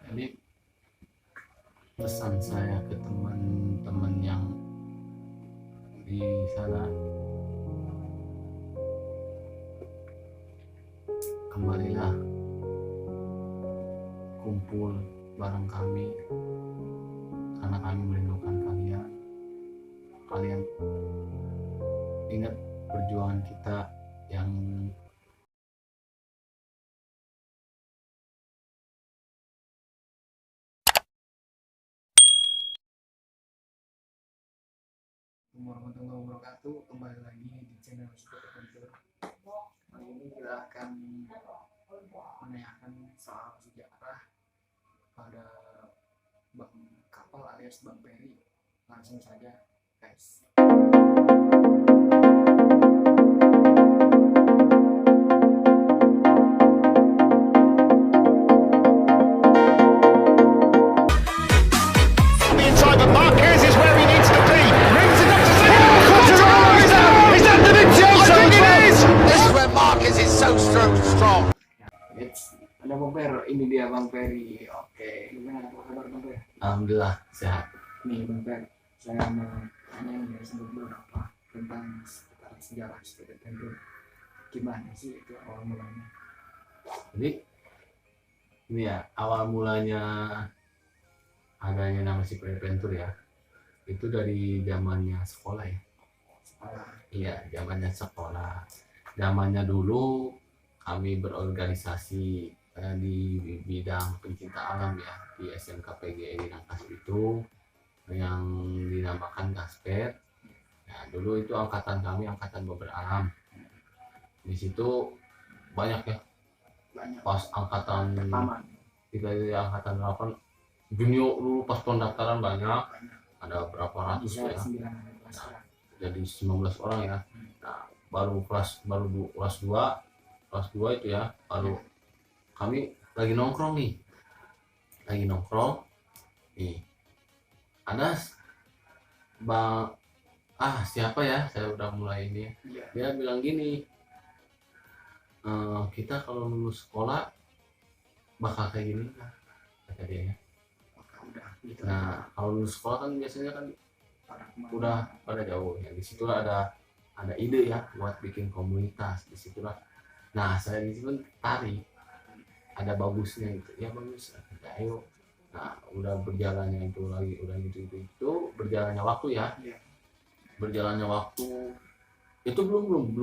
Jadi pesan saya ke teman-teman yang di sana, kembalilah kumpul bareng kami karena kami merindukan kalian. Kalian ingat perjuangan kita yang Warahmatullahi wabarakatuh. Kembali lagi di channel Super Adventure. Kali ini kita akan menanyakan soal sejarah pada Bang Kapal alias Bang Peri. Langsung saja guys. Inside, but Marquez is where he needs to be. Rings it up to say, is that Vinicius? I think it is. This is where Marquez is so strong. Ada Bang Per, ini dia Bang Peri. Oke, gimana kabar Bang Per? alhamdulillah sehat. Nih Bang Per, saya mau tanya nih sedikit beberapa tentang sejarah Super Adventure. Gimana sih itu awal mulanya? Jadi ini ya awal mulanya adanya nama Super Adventure ya, itu dari zamannya sekolah ya. Iya, zamannya sekolah. Zamannya dulu kami berorganisasi di bidang pencinta alam ya di SMK PGRI Nangkas itu yang dinamakan Gasper. Nah, dulu itu angkatan kami angkatan beberam. Di situ banyak ya. Banyak. Pas angkatan Paman. kita di angkatan 8 junior dulu pas pendaftaran banyak, ada berapa ratus ya. Nah, jadi 19 orang ya. Nah, baru kelas 2 itu ya, baru kami lagi nongkrong nih. Ada Bang siapa ya, saya udah mulai ini. Dia bilang gini, kita kalau lulus sekolah bakal kayak gini lah, kata dia ya. Nah, kalau lulus sekolah kan biasanya kan udah pada jauh ya. Disitulah ada ide ya buat bikin komunitas. Disitulah. Nah, saya di situ tarik, ada bagusnya gitu. Ya bagus, ya, ayo. Nah, udah berjalannya itu lagi, udah gitu berjalannya waktu ya. Berjalannya waktu itu belum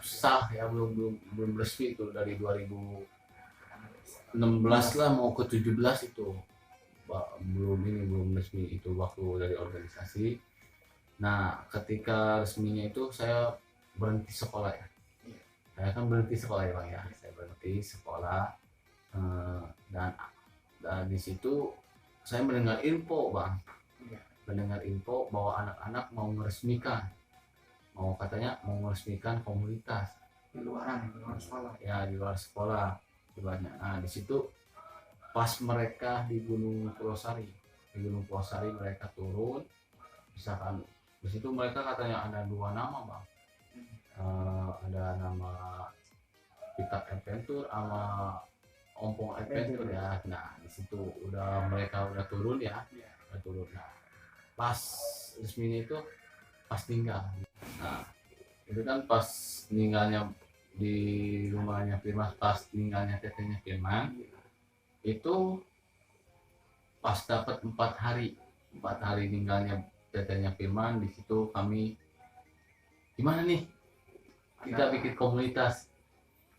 sah ya, belum resmi itu dari 2016 lah mau ke 17 itu. Belum resmi itu waktu dari organisasi. Nah, ketika resminya itu saya berhenti sekolah ya. Saya kan berhenti sekolah ya Bang ya. Saya berhenti sekolah dan di situ saya mendengar info Bang. Mendengar info bahwa anak-anak mau meresmikan, meresmikan komunitas Di luar sekolah. Ya, di luar sekolah banyak. Nah, di situ pas mereka di Gunung Purwosari mereka turun, misalkan di situ mereka katanya ada 2 nama Bang. Ada nama Pitak Adventure sama Ompong Adventure ya. Nah, di situ mereka udah turun ya. Nah, pas resminya itu pas tinggal. Nah, itu kan pas meninggalnya di rumahnya Firman, pas meninggalnya tetenya Firman itu pas dapat 4 hari tinggalnya tetenya Firman. Di situ kami gimana nih kita bikin komunitas,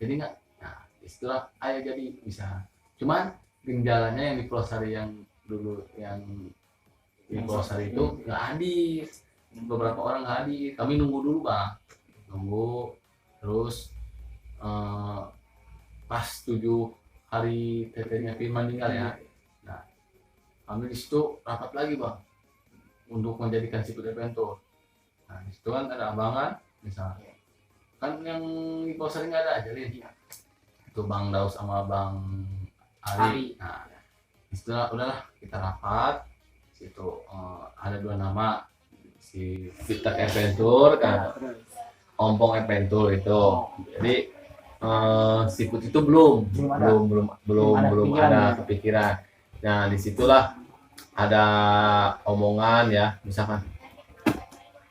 jadi nggak. Nah, istilah ayo jadi bisa, cuman jalannya yang di Purwosari yang dulu yang di Purwosari itu nggak hadir, beberapa orang nggak hadir. Kami nunggu dulu Bang, terus pas 7 hari tetenya Firman meninggal ya. Nah, kami di situ rapat lagi Bang untuk menjadikan Super Adventure. Nah, di situ kan ada abangan misalnya, kan yang di Purwosari nggak ada aja lihat itu Bang Daus sama Bang Ari. Nah, istilah udahlah kita rapat situ. Ada 2 nama, si Pitak Adventure kan Ompong Adventure itu. Jadi seafood itu belum Belum ada. belum Belum ada ada kepikiran. Nah disitulah ada omongan ya, misalkan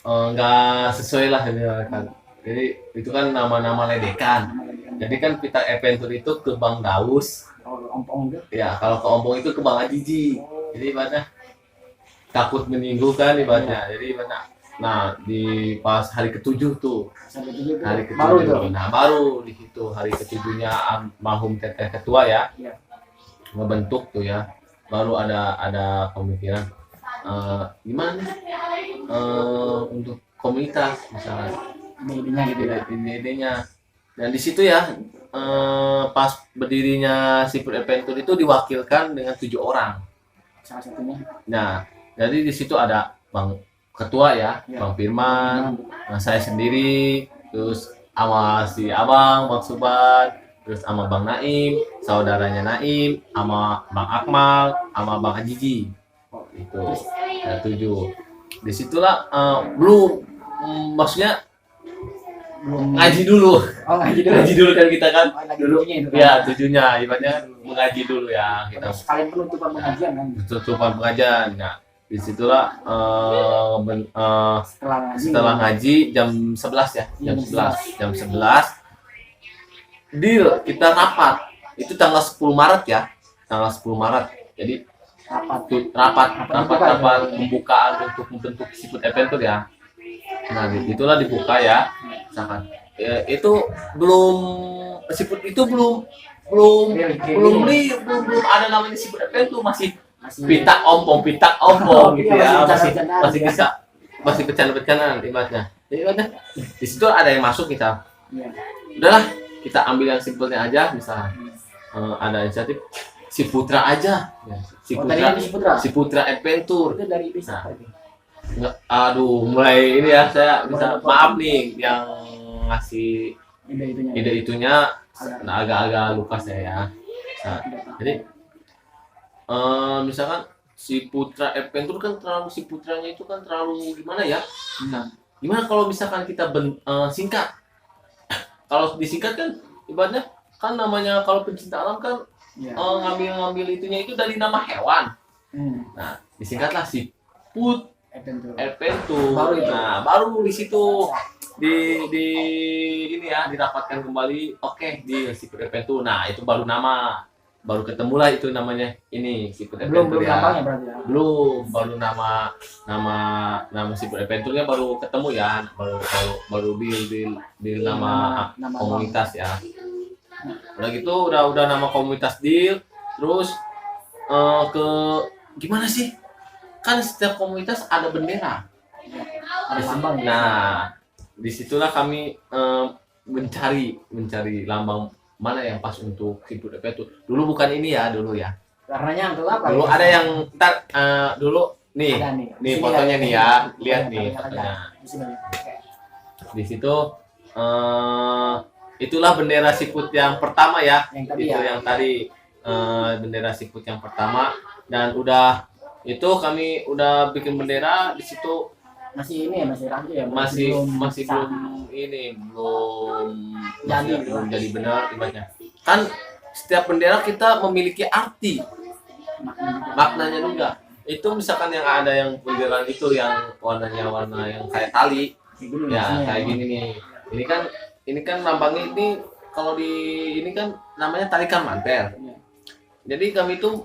nggak sesuai lah ini kan. Jadi itu kan nama-nama ledekan. Nama lagi kan. Jadi kan Peter Adventure itu ke Bang Daus, Kalau ompong itu. ya kalau ke Ompong itu ke Bang Ajiji. Jadi ibaratnya takut meninggu kan ibaratnya. Jadi ibaratnya, nah di pas hari ketujuh tuh, Sampai 7 itu hari baru itu. ketujuh, nah baru di situ hari ketujuhnya almarhum teteh ketua ya, Iya. ngebentuk tuh ya, baru ada pemikiran gimana nih untuk komunitas misalnya. Ide-idenya gitu ya. Ide-idenya. Dan di situ ya pas berdirinya Seafood Adventure itu diwakilkan dengan 7 orang. Salah satunya. Nah, jadi di situ ada Bang Ketua ya, Ya. Bang Firman, saya sendiri, terus sama si Abang, Bang Suban, terus sama Bang Naim, saudaranya Naim, sama Bang Akmal, sama Bang Ajiji. Itu ada 7. Disitulah belum maksudnya Belum ngaji dulu. Oh, ngaji dulu. Ngaji dulu kan kita kan Oh, lagi dulu. tujuhnya itu kan. Ya, tujuannya ibaratnya kan mengaji dulu ya kita. Terus sekalian penutupan pengajian kan. Tutupan pengajian. Nah, disitulah Setelah ngaji. setelah ngaji jam 11 ya, Iya, jam 11 deal kita rapat. Itu tanggal 10 Maret ya. Tanggal 10 Maret. Jadi Rapat. rapat pembukaan untuk membentuk Seafood Adventure ya. Nah, itulah dibuka ya. Misalkan itu belum seafood itu belum ada namanya Seafood Adventure, masih pitak ompong gitu ya, masih bisa masih bercanda-bercandaan ibaratnya. Jadi ibaratnya di situ ada yang masuk kita. Iya. Udahlah, kita ambil yang simpelnya aja, misalnya ada inisiatif si Putra aja ya. Tadinya di Ciputra. Si Putra Adventure. Itu dari desa apa itu? Nggak, aduh, mulai ini ya, saya bisa maaf nih yang ngasih Ide-idenya. ide itunya agak-agak lupa saya ya. Nah, jadi misalkan si Putra Adventure kan terlalu, si putranya itu kan terlalu gimana ya? Nah, gimana kalau misalkan kita singkat? Kalau disingkat kan ibaratnya kan namanya kalau pencinta alam kan Iya. ngambil itunya itu dari nama hewan. Nah, disingkatlah si Put Adventure. Baru itu. Nah, baru di situ di ini ya dirapatkan kembali. Oke, di Seafood Adventure. Nah, itu baru nama. Baru ketemulah itu namanya ini Seafood Belum Adventure ya. gampangnya berarti ya. Belum, baru nama Seafood Adventure-nya baru ketemu ya. Baru di nama komunitas ya. Udah gitu udah nama komunitas deal, terus ke gimana sih? Kan setiap komunitas ada bendera. Ada lambang ya. Nah, disitulah kami mencari lambang mana yang pas untuk Seafood Adventure. Dulu bukan ini ya, dulu ya. Warnanya untuk apa? Dulu ya? ada yang dulu nih. Ada Nih Di sini fotonya ada. nih ya, lihat Ada, nih ada. fotonya. Di sini. Oke. Di situ itulah bendera Seafood yang pertama ya. Yang tadi Itu ya. yang tadi bendera Seafood yang pertama, dan udah itu kami udah bikin bendera di situ. Masih ini ya, masih rapi ya. masih sah. belum ini belum Jadi. jadi benar ibaratnya. Kan setiap bendera kita memiliki arti, maknanya juga. Itu misalkan yang ada yang bendera itu yang warnanya warna yang kayak tali Kayak gini, ya, maksudnya kayak gini nih. Ini kan lambangnya ini, kalau di ini kan namanya tarikan mantel. Iya. Jadi kami itu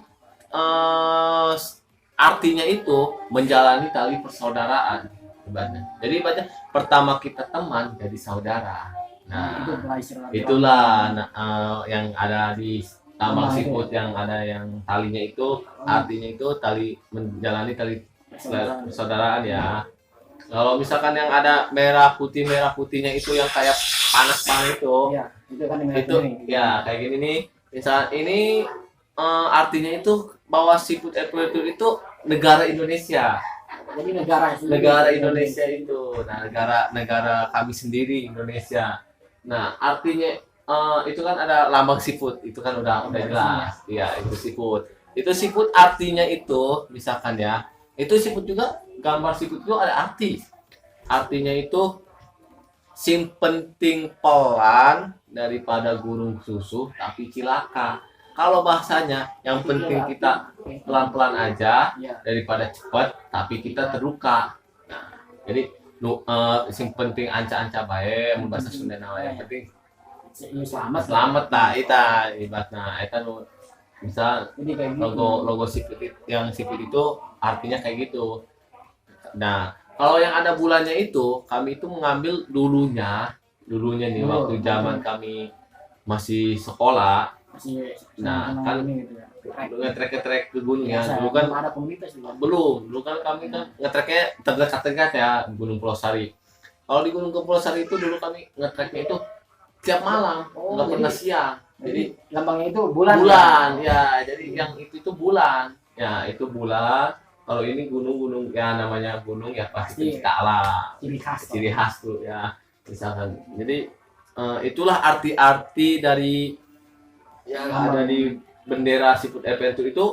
artinya itu menjalani tali persaudaraan ibaratnya. Jadi ibaratnya pertama kita teman jadi saudara. Nah, Itu mulai silaturahmi. itulah yang ada di Nah, lambang itu. Seafood yang ada yang talinya itu, artinya itu tali menjalani tali persaudaraan ya. Kalau misalkan yang ada merah putihnya itu yang kayak panas itu, Iya, itu kan yang itu ini. ya kayak gini nih. Misal ini artinya itu bahwa Seafood Adventure itu negara Indonesia. Jadi negara Indonesia itu, nah negara kami sendiri Indonesia. Nah artinya itu kan ada lambang seafood, itu kan udah jelas. Iya, itu seafood artinya itu misalkan ya, itu seafood juga, gambar seafood itu ada artinya itu sing penting pelan daripada gunung susu tapi cilaka. Kalau bahasanya yang penting kita pelan-pelan aja Ya. daripada cepat tapi kita terluka. Nah, jadi sing penting anca-anca bae mun bahasa Sunda nama yang penting Selamat. selamat lah eta ibaratna eta nu bisa Jadi kayak gitu. logo sipit yang sipit itu artinya kayak gitu. Nah, kalau yang ada bulannya itu kami itu mengambil dulunya nih Dulu. waktu zaman kami masih sekolah. Masih Nah, sama kan ini gitu ya. ngetrek ke gunung ya. Biasa, Dulu kan belum ada komunitas juga. dulu kan kami kan ngetreknya terdekat-dekat ya Gunung Pulau Sari. Kalau di Gunung Pulau Sari itu dulu kami ngetreknya itu tiap malam, Oh, nggak pernah jadi- siang. Jadi lambangnya itu bulan. Ya, jadi yang itu bulan. Ya, itu bulan. Kalau ini gunung-gunung ya namanya gunung ya pasti Pasti. kita alam. Ciri khas. Ciri khas tuh ya misalkan. Jadi itulah arti-arti dari yang ada di bendera Seafood Adventure itu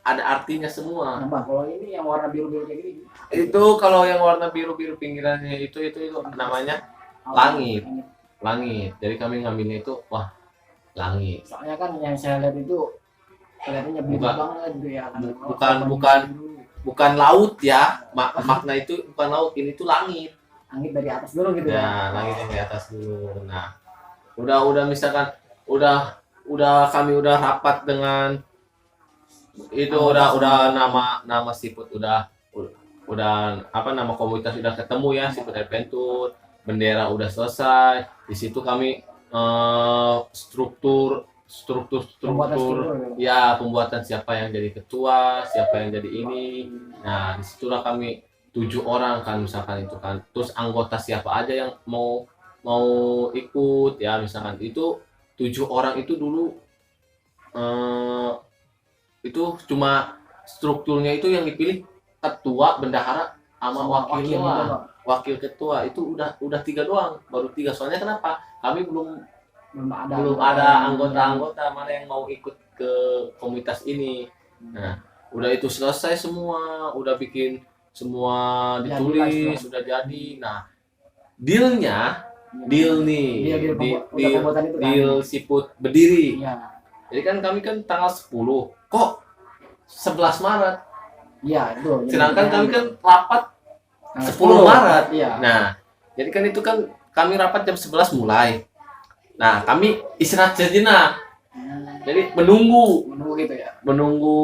ada artinya semua. Nah, Bang, kalau ini yang warna biru-biru kayak gini. Itu kalau yang warna biru-biru pinggirannya itu namanya Langit. langit. Jadi kami ngambilnya itu wah langit. Soalnya kan yang saya lihat itu kelihatannya biru Bukan. banget gitu ya. Bukan laut ya. Makna itu bukan laut, ini tuh langit. Langit dari atas dulu gitu ya. Nah, langit yang di atas dulu. Nah, udah misalkan udah kami udah rapat dengan itu udah nama Seafood udah apa nama komunitas udah ketemu ya Seafood Adventure, bendera udah selesai. Di situ kami struktur Pembuatan struktur. ya pembuatan siapa yang jadi ketua, siapa yang jadi ini. Nah, disitulah kami 7 orang kan misalkan itu kan. Terus anggota siapa aja yang mau ikut ya misalkan itu 7 orang itu dulu itu cuma strukturnya itu yang dipilih ketua, bendahara sama wakilnya gitu, lah. Bang. Wakil ketua itu udah 3 doang, baru 3 soalnya kenapa? Kami belum ada anggota-anggota mana yang mau ikut ke komunitas ini. Nah, udah itu selesai semua, udah bikin semua ditulis, sudah jadi. Nah, dealnya deal nih, Iya, deal pembuatan itu kan. deal Seafood berdiri. Iya. Jadi kan kami kan tanggal 10, kok 11 Maret. Iya, itu. Sedangkan kami kan rapat Nah, 10 Maret. Iya. Nah, jadi kan itu kan kami rapat jam 11 mulai. Nah, kami istirahat sejenak. Jadi menunggu Gitu ya. menunggu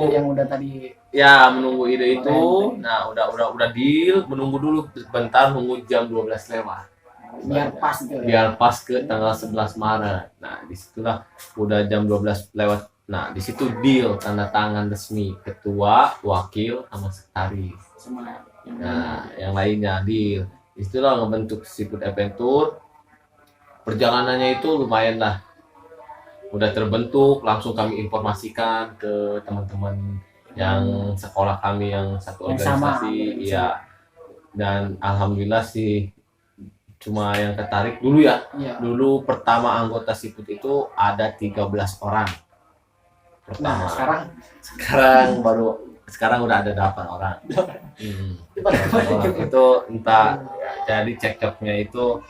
Ide yang udah tadi ya menunggu ide itu. Nah, udah deal, menunggu dulu bentar, nunggu jam 12 lewat. biar pas gitu ya. Biar pas ke tanggal 11 Maret. Nah, disitulah udah jam 12 lewat. Nah, disitu deal tanda tangan resmi ketua, wakil, sama sekretaris. Sama yang Nah, yang lainnya deal. Disitulah ngebentuk Seafood Adventure. Perjalanannya itu lumayan lah. Udah terbentuk, langsung kami informasikan ke teman-teman yang sekolah kami yang satu Yang sama, organisasi. yang Iya. Dan alhamdulillah sih cuma yang tertarik dulu ya. Iya. Dulu pertama anggota Seafood itu ada 13 orang. Nah, Pertama. sekarang Sekarang udah ada 8 orang. 8 orang. Itu entah jadi cekcoknya itu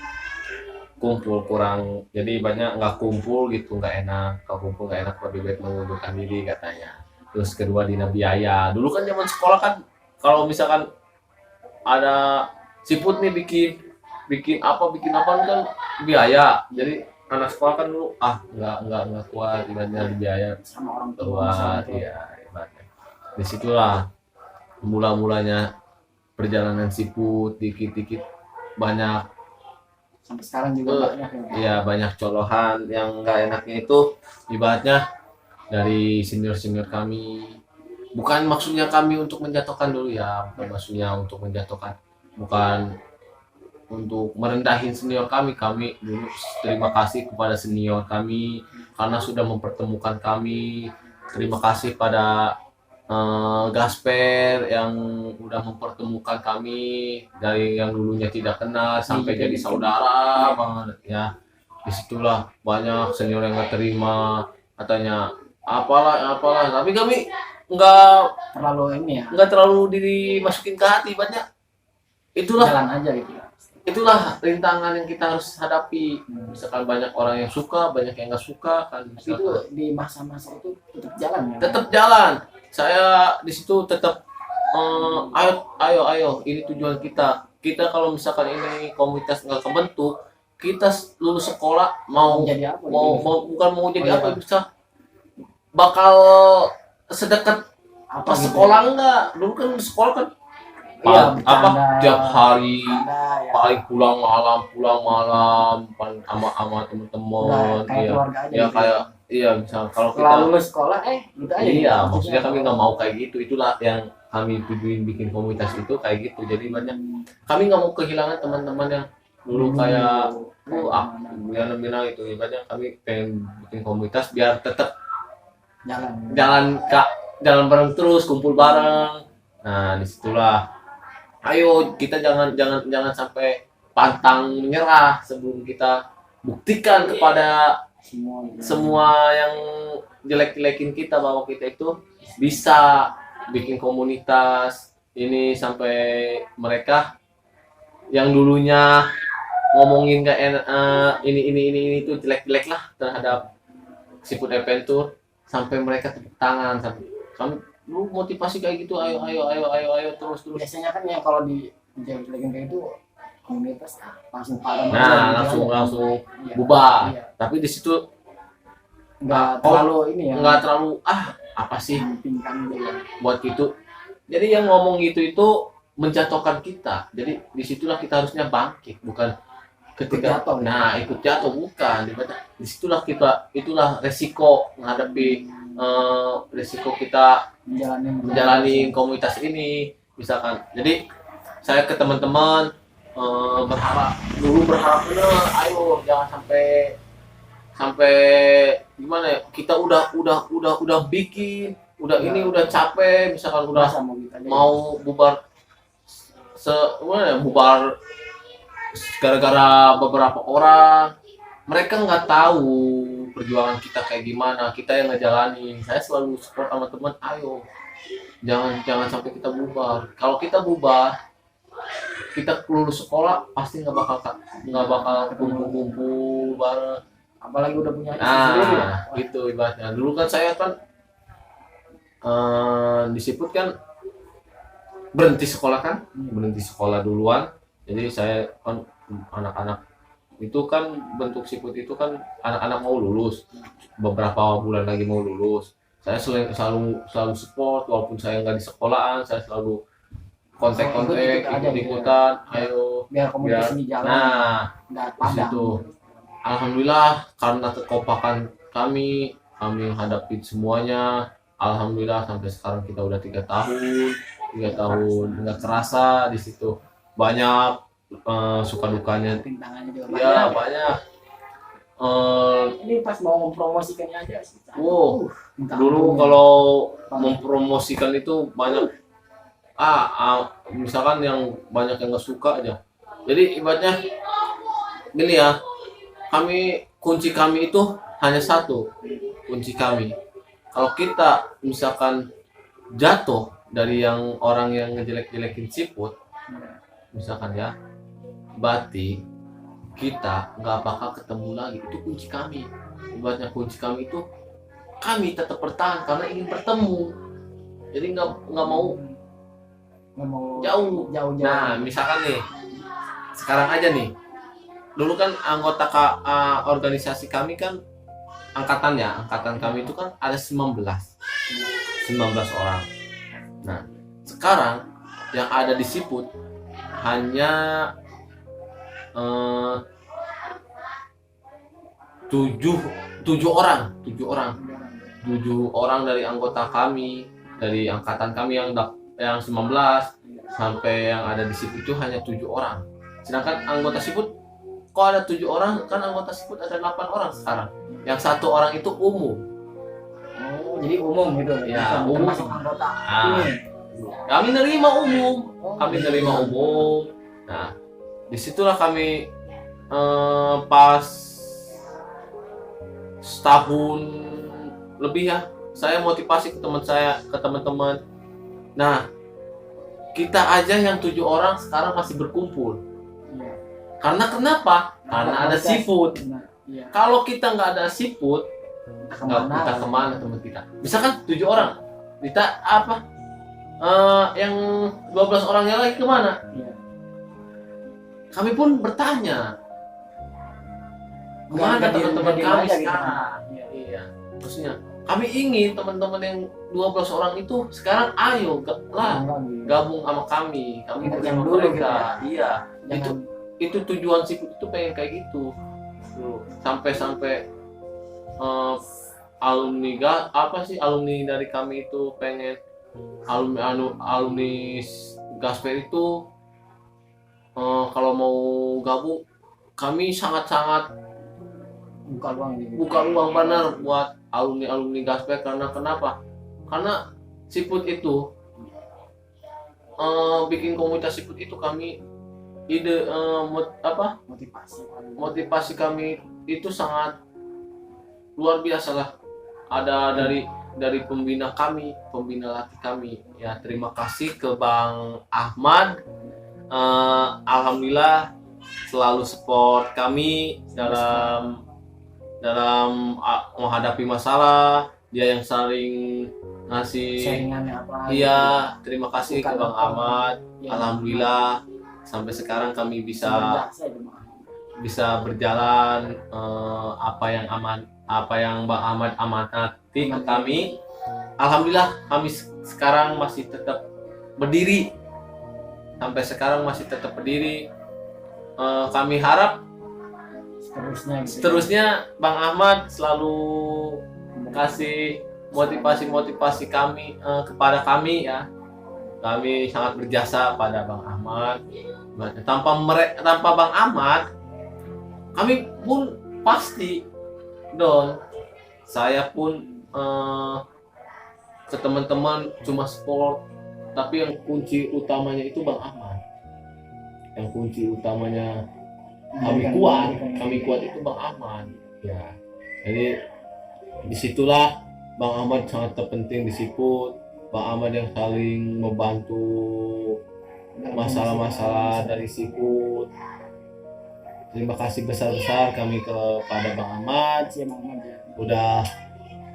kumpul kurang, jadi banyak nggak kumpul gitu, nggak enak. Kalau kumpul nggak enak, lebih baik mengundurkan diri katanya. Terus kedua dina biaya. Dulu kan zaman sekolah kan kalau misalkan ada Seafood nih bikin apa kan biaya. Jadi anak sekolah kan dulu nggak kuat ibaratnya biaya sama orang keluar ya ibaratnya. Disitulah mulanya perjalanan Seafood, dikit-dikit banyak sampai sekarang juga banyak ya. ya banyak colohan. Yang nggak enaknya itu ibaratnya dari senior kami, bukan maksudnya kami untuk menjatuhkan dulu ya, bukan maksudnya untuk menjatuhkan, bukan untuk merendahin senior kami dulu terima kasih kepada senior kami karena sudah mempertemukan kami. Terima kasih pada Gasper yang udah mempertemukan kami dari yang dulunya tidak kenal sampai jadi saudara banget ya. Disitulah banyak senior yang nggak terima, katanya apalah, tapi kami nggak Terlalu ini ya. terlalu dimasukin ke hati banyak. Itulah Jalan aja gitu ya. itulah rintangan yang kita harus hadapi. Misalkan banyak orang yang suka, banyak yang nggak suka kan. Tapi itu di masa-masa itu tetap jalan ya. Tetap jalan. Saya di situ tetap ayo ini tujuan kita. Kita kalau misalkan ini komunitas nggak kebentuk, kita lulus sekolah mau Jadi apa? bukan mau jadi Oh, apa iya. bisa bakal sedekat Apa pas gitu? sekolah enggak. Dulu kan sekolah kan Iya, apa bercanda. tiap hari Bercanda, ya. paling pulang malam sama teman-teman Udah kayak ya keluarga aja. ya gitu. kayak iya misal kalau Setelah kita lulus sekolah gitu aja. iya gitu. maksudnya kami nggak mau kayak gitu. Itulah yang kami tujuin bikin komunitas itu kayak gitu. Jadi banyak kami nggak mau kehilangan teman-teman yang dulu kayak bilang itu ya, banyak kami pengen bikin komunitas biar tetap jalan bareng terus, kumpul bareng. Nah disitulah ayo kita jangan sampai pantang menyerah sebelum kita buktikan kepada semua yang jelek-jelekin kita bahwa kita itu bisa bikin komunitas ini sampai mereka yang dulunya ngomongin gak enak ini itu jelek-jelek lah terhadap Siput Adventure sampai mereka tepuk tangan sampai kami lu motivasi kayak gitu ayo terus Biasanya kan ya kalau di jelek-jelekin kayak itu komunitas langsung padam. nah gitu langsung aja. Iya. bubar. Iya. Tapi di situ Nggak terlalu ini ya. nggak terlalu apa sih Mementingkan gitu ya. buat gitu. Jadi yang ngomong gitu itu menjatuhkan kita. Jadi disitulah kita harusnya bangkit, bukan ketika Ikut jatuh, ya? nah ikut jatuh bukan. Disitulah kita itulah resiko menghadapi resiko kita menjalani komunitas ini misalkan. Jadi saya ke teman-teman berharap bener ayo jangan sampai gimana ya kita udah bikin ini udah capek misalkan udah mau bubar bubar gara-gara beberapa orang mereka nggak tahu perjuangan kita kayak gimana kita yang ngejalanin. Saya selalu support sama teman ayo jangan sampai kita bubar. Kalau kita bubar kita lulus sekolah pasti nggak bakal kumpul bareng. Apalagi udah punya istri sendiri ya. Gitu ibaratnya. Dulu kan saya kan di Siput kan berhenti sekolah duluan. Jadi saya kan anak-anak itu kan bentuk Siput itu kan anak-anak mau lulus beberapa bulan lagi mau lulus. Saya selalu support walaupun saya nggak di sekolahan, saya selalu kontak-kontak ikut-ikutan ayo biar komunitas ini jalan. Nah di situ alhamdulillah karena kekompakan kami menghadapi semuanya. Alhamdulillah sampai sekarang kita udah 3 tahun nggak kerasa di situ banyak suka dukanya Rintangannya juga ya banyak. banyak Ini pas mau mempromosikannya aja sih. Dulu kalau mempromosikan itu banyak misalkan yang banyak yang nggak suka aja. Jadi ibaratnya gini ya, kunci kami itu hanya satu kunci kami. Kalau kita misalkan jatuh dari yang orang yang ngejelek-jelekin Siput misalkan ya, berarti kita nggak bakal ketemu lagi. Itu kunci kami. Ibaratnya kunci kami itu kami tetap bertahan karena ingin bertemu. Jadi nggak mau jauh. Nah misalkan nih sekarang aja nih, dulu kan anggota organisasi kami kan angkatan kami itu kan ada 19 orang. Nah sekarang yang ada di Siput hanya 7 orang dari anggota kami, dari angkatan kami yang 19 sampai yang ada di Siput itu hanya 7 orang. Sedangkan anggota Siput kok ada 7 orang, kan anggota Siput ada 8 orang sekarang. Yang 1 orang itu umum. Jadi umum gitu ya, umum. Termasuk anggota. Kami nerima umum. Nah, disitulah kami pas setahun lebih ya, saya motivasi ke teman-teman. Nah, kita aja yang 7 orang sekarang masih berkumpul. Karena kenapa? Karena ada seafood. Nah, iya. Kalau kita nggak ada seafood, kita kemana teman kita? Misalkan 7 orang, kita apa? Yang 12 orangnya lagi kemana? Iya. Kami pun bertanya, kemana Nggak teman-teman diem kami aja gitu. sekarang? Iya. Iya, maksudnya kami ingin teman-teman yang 12 orang itu sekarang ayo gabung sama kami Kita bersama yang dulu mereka. gitu ya. Iya, Jangan itu tujuan seafood itu pengen kayak gitu. Sampai alumni dari kami itu pengen alumni Gasper itu kalau mau gabung kami sangat-sangat buka ruang benar buat alumni Gasper. Karena kenapa? Karena seafood itu bikin komunitas seafood itu kami motivasi kami itu sangat luar biasa lah. Ada dari pembina latih kami ya. Terima kasih ke Bang Ahmad, alhamdulillah selalu support kami dalam menghadapi masalah. Dia yang sering ngasih saringannya apa. iya. Terima kasih ke Bang Ahmad. Ya, Alhamdulillah sampai sekarang kami bisa berjasa itu, Bang. berjalan apa yang Bang Ahmad amanati ke kami. Alhamdulillah kami sekarang masih tetap berdiri. Sampai sekarang masih tetap berdiri. Kami harap seterusnya Bang Ahmad selalu kasih motivasi kami kepada kami ya. Kami sangat berjasa pada Bang Ahmad. Tanpa Bang Ahmad, kami pun pasti down. Saya pun ke teman-teman cuma support, tapi yang kunci utamanya itu Bang Ahmad. Yang kunci utamanya kami kuat itu Bang Ahmad. Ya, jadi disitulah Bang Ahmad sangat terpenting di seafood. Bang Ahmad yang saling membantu masalah-masalah dari seafood. Terima kasih besar-besar kami kepada Bang Ahmad.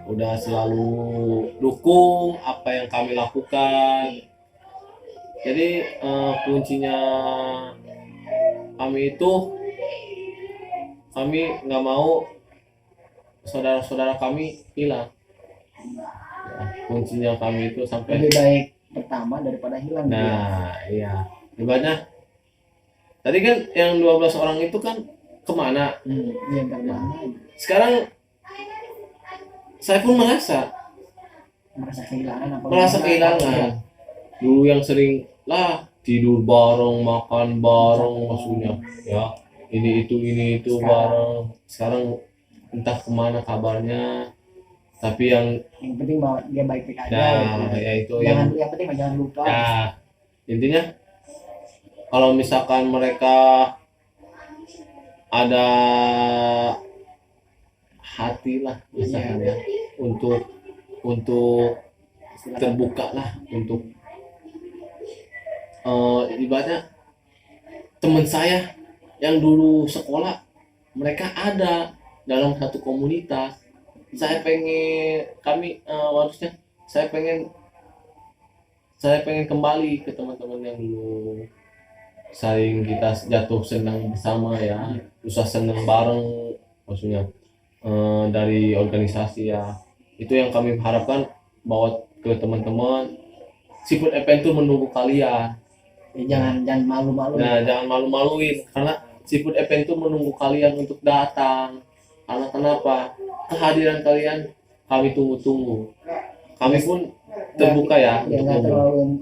Udah selalu dukung apa yang kami lakukan. Jadi kuncinya kami nggak mau saudara-saudara kami hilang. Ya, kuncinya kami itu sampai lebih baik pertama daripada hilang. Nah, iya. Ibaratnya tadi kan yang 12 orang itu kan kemana? Iya, Sekarang saya pun merasa kehilangan. Dulu yang sering lah tidur bareng, makan bareng, maksudnya ya ini itu bareng. Sekarang entah kemana kabarnya. Tapi yang penting bahwa dia baik-baik aja. Nah, ya itu yang penting jangan lupa. Ya, intinya kalau misalkan mereka ada hati lah misalkan ya untuk terbuka lah untuk ibaratnya teman saya yang dulu sekolah mereka ada dalam satu komunitas. Saya pengen kembali ke teman-teman yang dulu saling kita jatuh senang bersama ya, susah senang bareng, maksudnya dari organisasi ya. Itu yang kami harapkan bawa ke teman-teman. Seafood Adventure menunggu kalian. Jangan malu-malu. Nah, jangan malu-maluin karena Seafood Adventure menunggu kalian untuk datang. Karena kenapa? Kehadiran kalian kami tunggu-tunggu. Kami pun terbuka ya untuk nggak terlalu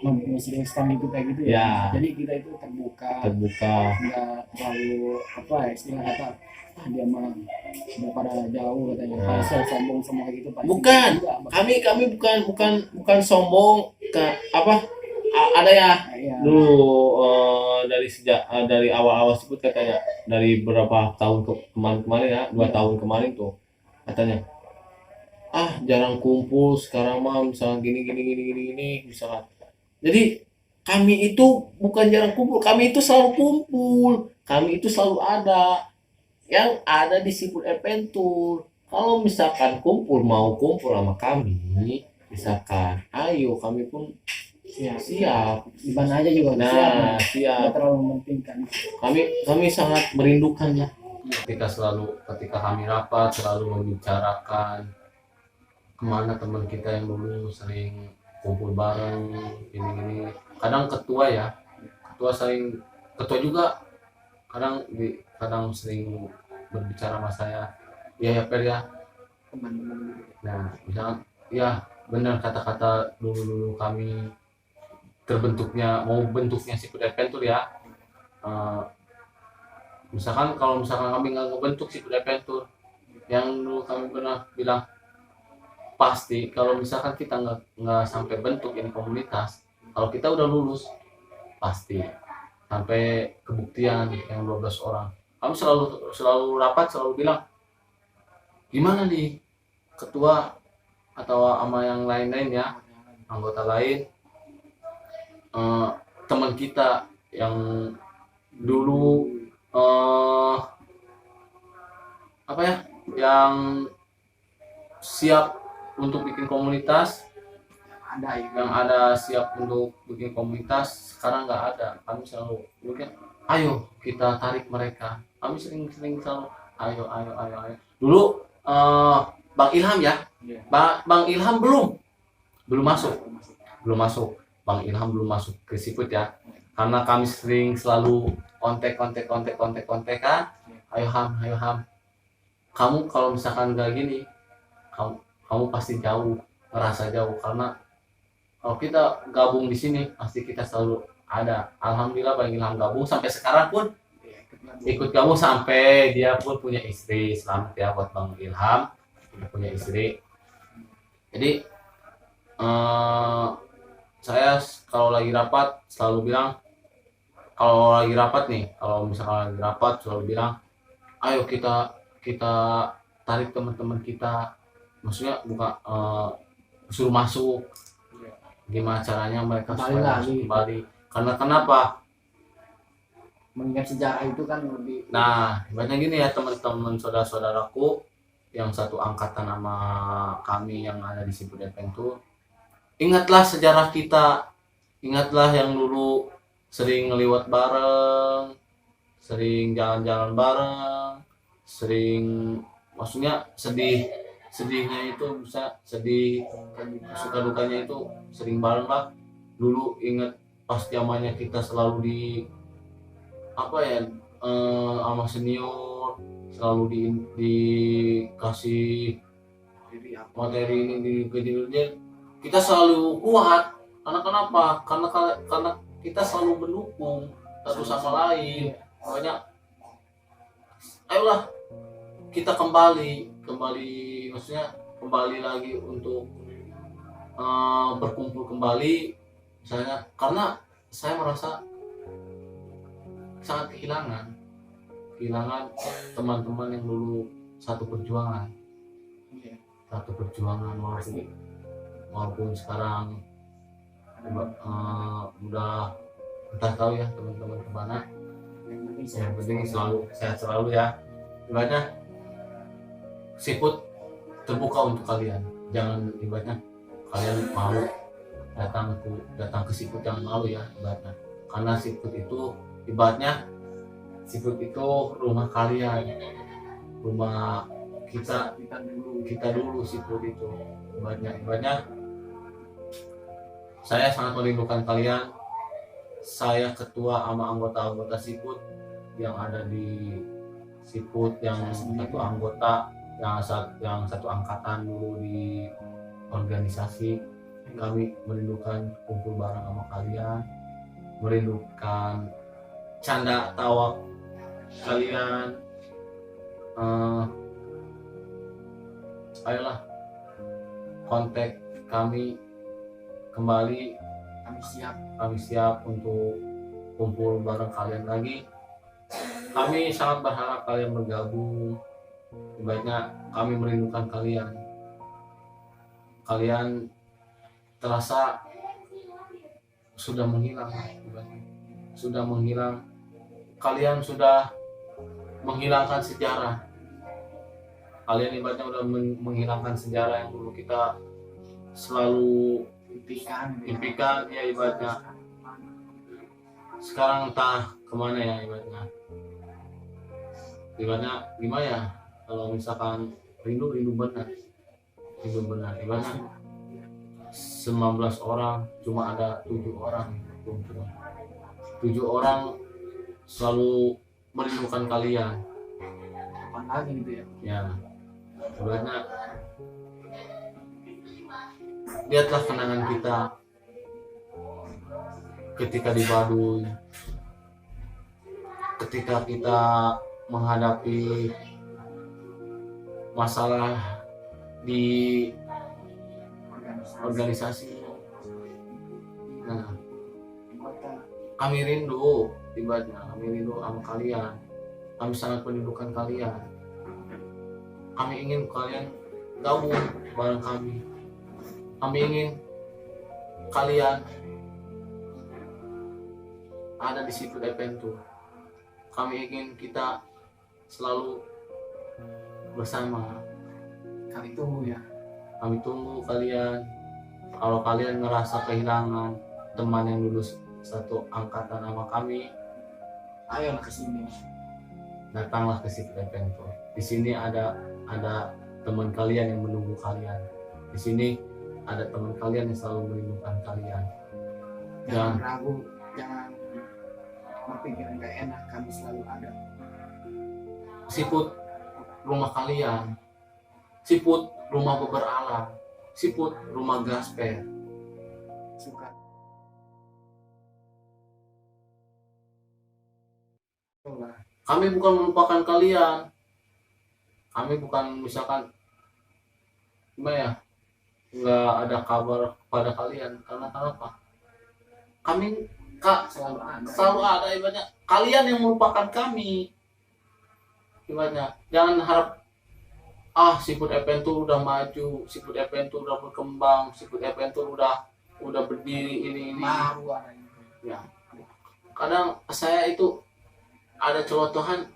mengistilahkan gitu kayak gitu ya. Jadi kita itu terbuka. Nggak terlalu istilah kata dia mah daripada jauh katanya. Saya sombong semua gitu. Bukan. Kami bukan sombong ke ada ya. Dulu dari awal-awal sebut katanya dari beberapa tahun kemarin ya 2 tahun kemarin tuh katanya jarang kumpul sekarang mah misalnya gini misalkan. Jadi kami itu bukan jarang kumpul, kami itu selalu kumpul, kami itu selalu ada. Yang ada di Siput Adventure. Kalau misalkan mau kumpul sama kami, misalkan, ayo kami pun siap. Di mana aja juga siap. Nah, Nggak siap. terlalu mementingkan. Kami sangat merindukan ya. Ketika kami rapat selalu membicarakan kemana teman kita yang dulu sering kumpul bareng ini. Kadang ketua juga kadang sering berbicara sama saya, ya Per ya. Teman-teman. Nah misalnya ya benar kata-kata dulu kami bentuknya Siput Adventure ya. Misalkan kami nggak ngebentuk Siput Adventure, yang dulu kami pernah bilang, pasti kalau misalkan kita nggak sampai bentuk ini komunitas, kalau kita udah lulus pasti sampai kebuktian yang 12 orang. Kami selalu rapat selalu bilang, gimana nih ketua atau sama yang lain-lain ya, anggota lain, teman kita yang dulu yang siap untuk bikin komunitas, yang ada siap untuk bikin komunitas, sekarang nggak ada. Kami selalu bikin, ayo kita tarik mereka. Kami sering selalu ayo. Dulu Bang Ilham ya, Bang Ilham belum masuk. Bang Ilham belum masuk ke Siput ya, karena kami selalu kontek-kontekan. Ayo Ham, kamu kalau misalkan nggak gini, kamu pasti ngerasa jauh, karena kalau kita gabung di sini pasti kita selalu ada. Alhamdulillah Bang Ilham gabung sampai sekarang pun ikut gabung sampai dia pun punya istri. Selamat ya buat Bang Ilham, punya istri. Jadi saya kalau lagi rapat selalu bilang, kalau misalkan lagi rapat selalu bilang, ayo kita tarik teman-teman kita, maksudnya bukan suruh masuk, gimana caranya mereka supaya masuk kembali. Karena kenapa? Mengingat sejarah itu kan lebih. Nah, ibaratnya gini ya teman-teman saudara-saudaraku yang satu angkatan sama kami yang ada di Siput Adventure, ingatlah sejarah kita, ingatlah yang dulu sering ngeliwat bareng, sering jalan-jalan bareng, maksudnya sedihnya itu bisa sedih, suka dukanya itu sering bareng lah. Dulu inget pas zamannya kita selalu sama senior, selalu dikasih materi ini di kejadian, kita selalu kuat. Karena kenapa? Karena kita selalu mendukung satu sama lain. Makanya ayolah kita kembali maksudnya kembali lagi untuk berkumpul kembali misalnya, karena saya merasa sangat kehilangan teman-teman yang dulu satu perjuangan walaupun sekarang udah entah tahu ya teman-teman kemana. Yang penting selalu sehat selalu ya. Ibaratnya Siput terbuka untuk kalian, jangan ibaratnya kalian malu datang ke Siput, jangan malu ya ibaratnya, karena Siput itu rumah kalian, rumah kita dulu Siput itu ibaratnya saya sangat merindukan kalian. Saya ketua sama anggota Siput yang ada di Siput, yang satu anggota, yang satu angkatan dulu di organisasi. Kami merindukan kumpul bareng sama kalian, merindukan canda tawa kalian. Ayolah kontak kami kembali, kami siap untuk kumpul bareng kalian lagi. Kami sangat berharap kalian bergabung. Sebaiknya kami merindukan kalian terasa sudah menghilang, sudah menghilang. Kalian sudah menghilangkan sejarah. Kalian ibaratnya udah menghilangkan sejarah yang dulu kita selalu impikan ya ibaratnya. Sekarang entah kemana ya ibaratnya. Ibaratnya gimana ya? Kalau misalkan rindu benar. Ibaratnya 19 orang cuma ada 7 orang. 7 orang selalu merindukan kalian. Kapan lagi gitu ya? Ya, ibaratnya lihatlah kenangan kita ketika di Baduy, ketika kita menghadapi masalah di organisasi. Nah, kami rindu, ibaratnya kami rindu sama kalian. Kami sangat merindukan kalian. Kami ingin kalian gabung bareng kami. Kami ingin kalian ada di situ Adventure. Kami ingin kita selalu bersama. Kami tunggu ya. Kami tunggu kalian. Kalau kalian ngerasa kehilangan teman yang dulu satu angkatan sama kami, Ayolah ke sini. datanglah ke situ Adventure. Di sini ada teman kalian yang menunggu kalian. Di sini ada teman kalian yang selalu merindukan kalian. Jangan ragu, jangan berpikir nggak enak, kami selalu ada. Siput rumah kalian, siput rumah beber alam, siput rumah gasper. Suka. Kami bukan melupakan kalian. Kami bukan misalkan gimana ya, nggak ada kabar kepada kalian. Karena kenapa? Kami selalu ada ibaratnya. Kalian yang melupakan kami. Ibaratnya jangan harap Siput Adventure udah maju, Siput Adventure udah berkembang, Siput Adventure udah berdiri ini. Ya. Kadang saya itu ada celotehan,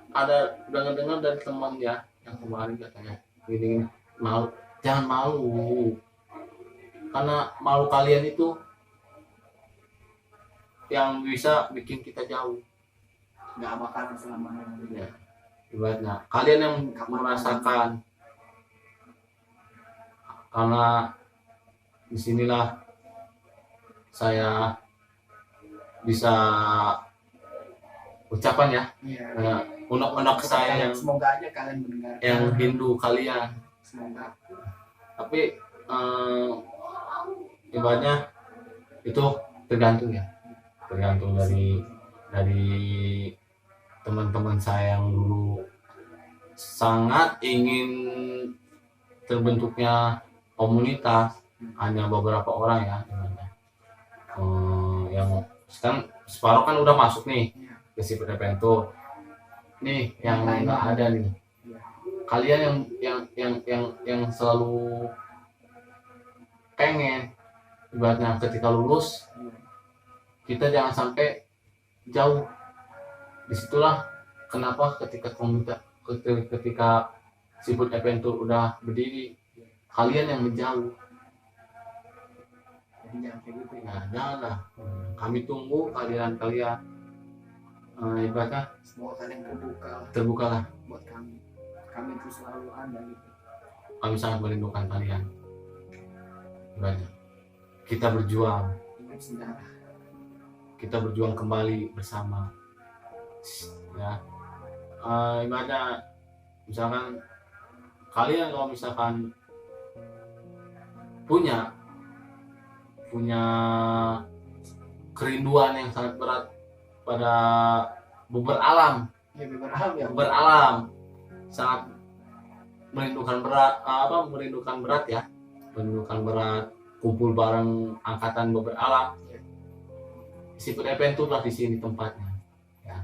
ada dengar dari teman ya yang kemarin katanya gini malu, jangan malu, karena malu kalian itu yang bisa bikin kita jauh. Nggak bakalan selamanya. Ya. Ibaratnya kalian yang merasakan, karena disinilah saya bisa ucapan ya, unek-unek saya yang semoga aja kalian mendengar yang rindu kalian. Semoga. Tapi ibaratnya itu tergantung dari teman-teman saya yang dulu sangat ingin terbentuknya komunitas, hanya beberapa orang ya, yang sekarang separuh kan udah masuk nih ke Siput Adventure. Nih yang nggak ada nih. Kalian yang selalu pengen ibaratnya ketika lulus kita jangan sampai jauh. Disitulah kenapa ketika Siput Adventure udah berdiri, kalian yang menjauh. Jadi jangan kayak gitu ya. Nah, janganlah. Kami tunggu kalian ibaratnya Semoga kalian terbukalah. buat kami. Kami itu selalu ada gitu. Kami sangat merindukan kalian. Ibaratnya kita berjuang. Ingat sejarah. Kita berjuang kembali bersama. Ya, ibaratnya misalkan kalian kalau misalkan punya kerinduan yang sangat berat pada beber alam, Ya berharap ya. beber alam sangat merindukan berat ya, merindukan berat kumpul bareng angkatan beber alam. Siput Adventure lah di sini tempatnya. Ya.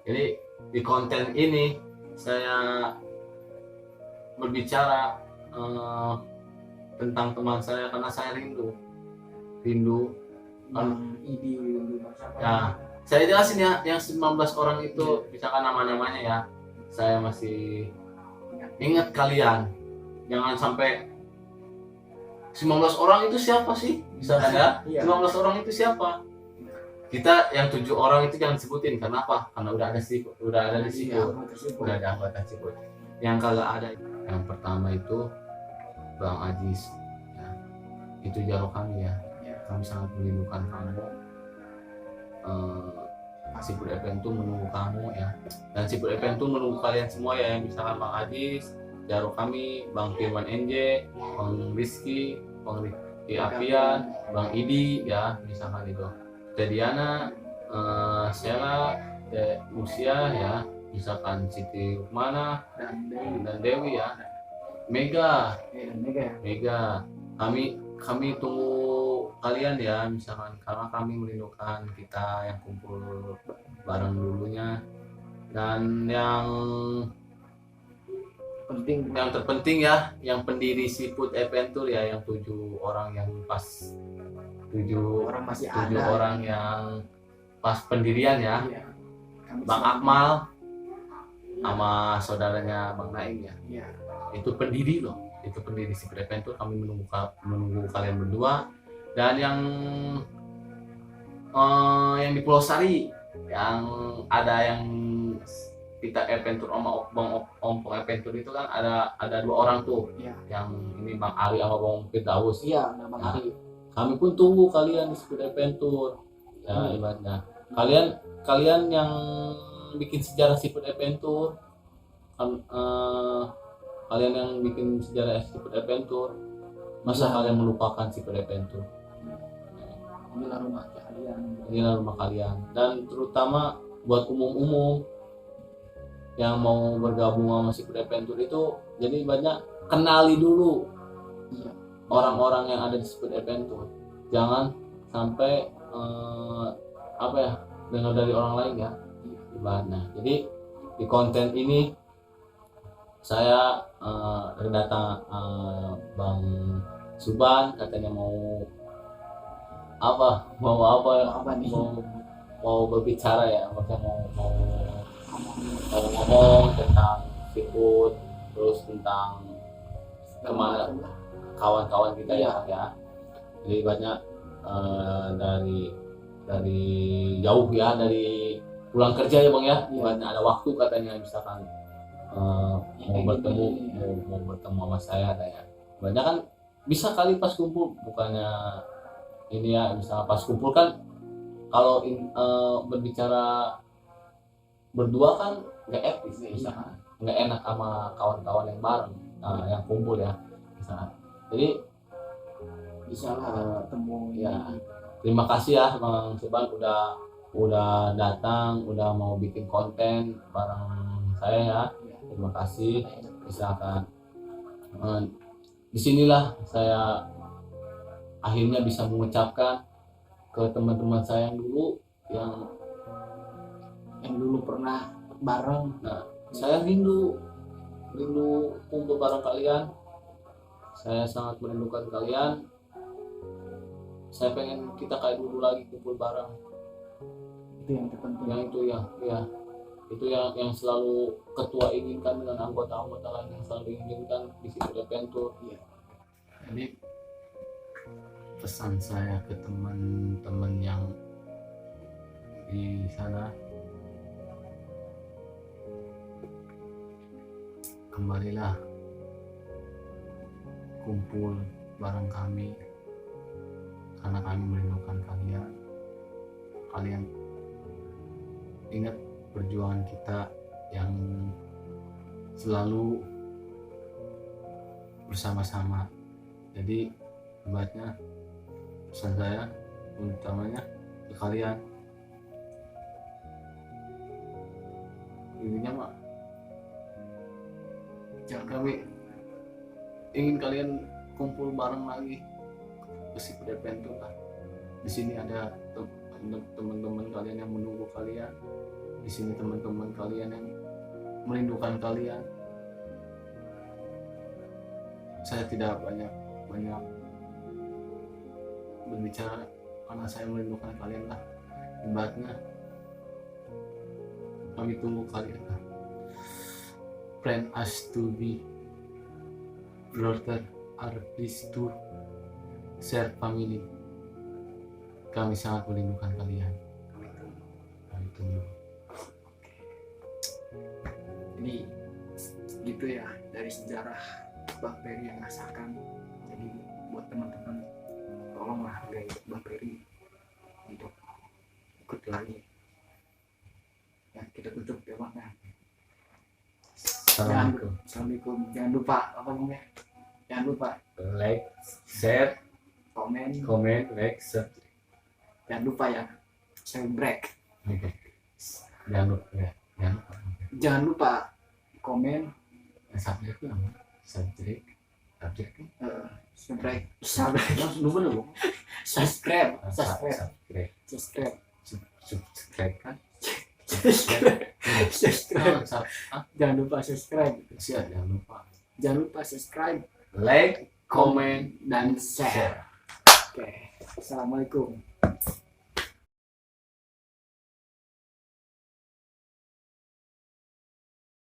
Jadi di konten ini saya berbicara tentang teman saya karena saya rindu. rindu. Bang Idi dulu siapa? Ya, saya jelasin ya, yang 19 orang itu misalkan nama-namanya ya, saya masih ingat kalian. Jangan sampai 19 orang itu siapa sih? Misalkan ya, Iya. 19 orang itu siapa? Kita yang 7 orang itu jangan sebutin, kenapa? Karena udah ada sih, udah ada di situ, Iya, tersebut. udah ada anggota siput. Yang kagak ada, yang pertama itu Bang Ajis, ya. Itu jaro kami ya. Iya. Kami sangat merindukan kamu. Siput Eventu menunggu kamu ya, dan Siput Eventu menunggu kalian semua ya, misalkan Bang Ajis, jaro kami, Bang Firman NJ, Bang Rizky, Bang Rizky Apian, Bang Idi ya, misalkan itu. Diana, Sheila, Musia ya, misalkan Siti Rukmana dan Dewi ya, Mega, Dan Mega. Mega. Kami tunggu kalian ya, misalkan karena kami merindukan kita yang kumpul bareng dulunya. Dan yang terpenting ya, yang pendiri Siput Adventure ya, yang 7 orang yang pas 7 Orang masih 7 ada. orang yang pas pendirian ya, Iya. Kami Bang selalu- Akmal sama saudaranya Bang Naim ya, Iya. itu pendiri loh, itu pendiri Siput Adventure. Kami menunggu kalian berdua. Dan yang di Pulau Sari, yang ada yang kita Adventure sama Ompong Adventure itu kan ada 2 orang tuh, Iya. yang ini Bang Ali sama Bang Firdaus. Iya, nama Nah, Ari. Kami pun tunggu kalian di Siput Adventure ya, ibaratnya kalian yang bikin sejarah Siput Adventure kan, kalian yang bikin sejarah Siput Adventure, masa kalian melupakan Siput Adventure? Inilah rumah kalian. Inilah rumah kalian, dan terutama buat umum yang mau bergabung sama Siput Adventure itu, jadi banyak kenali dulu Iya. orang-orang yang ada di Siput Adventure. Jangan sampai dengar dari orang lain ya, ibaratnya. Jadi di konten ini saya datang Bang Suban, katanya mau apa nih? mau berbicara ya, maksudnya mau ngomong tentang siput, terus tentang kemana kawan-kawan kita ya. Jadi banyak dari jauh ya, dari pulang kerja ya Bang ya, banyak ada waktu katanya, misalkan mau bertemu sama saya katanya. Banyak kan bisa kali pas kumpul, bukannya ini ya, misalnya pas kumpul kan kalau berbicara berdua kan nggak etis ya, misalkan nggak enak sama kawan-kawan yang bareng, yang kumpul ya misalkan. Jadi Bisa lah ketemu ya, terima kasih ya Bang Suban udah datang, udah mau bikin konten bareng saya ya. Terima kasih. Misalkan disinilah saya akhirnya bisa mengucapkan ke teman-teman saya yang dulu pernah bareng. saya rindu kumpul bareng kalian. Saya sangat merindukan kalian. Saya pengen kita kayak dulu lagi kumpul bareng. Itu yang terpenting. Yang itu ya itu yang selalu ketua inginkan, dengan anggota-anggota lain yang selalu inginkan di Siput Adventure. Iya. Jadi pesan saya ke teman-teman yang di sana, kembalilah kumpul bareng kami, karena kami merindukan kalian. Kalian ingat perjuangan kita yang selalu bersama-sama. Jadi ibaratnya pesan saya utamanya ke kalian, intinya mah jangan, kami ingin kalian kumpul bareng lagi ke Siput Adventure lah. Di sini ada teman-teman kalian yang menunggu kalian, di sini teman-teman kalian yang merindukan kalian. Saya tidak banyak berbicara karena saya merindukan kalian lah. Ibaratnya kami tunggu kalian lah. Plan us to be brother or please to share family. Kami sangat merindukan kalian. Kami tunggu. Jadi gitu ya dari sejarah bakteri yang rasakan. Jadi buat teman-teman tolonglah hargai bakteri untuk ikut lagi. Ya kita tutup ya Bang. Assalamualaikum. Assalamualaikum. Jangan lupa apa namanya? Jangan lupa Like, share, komen. like, share. Jangan lupa ya subscribe. Jangan lupa ya. Jangan lupa komen. Subjek itu apa? Subjek Subscribe. langsung dulu dulu. Subscribe. Subscribe kan. Subscribe. Jangan lupa subscribe. Siap, jangan lupa Jangan lupa subscribe, Like, komen, dan share. Oke. Assalamualaikum.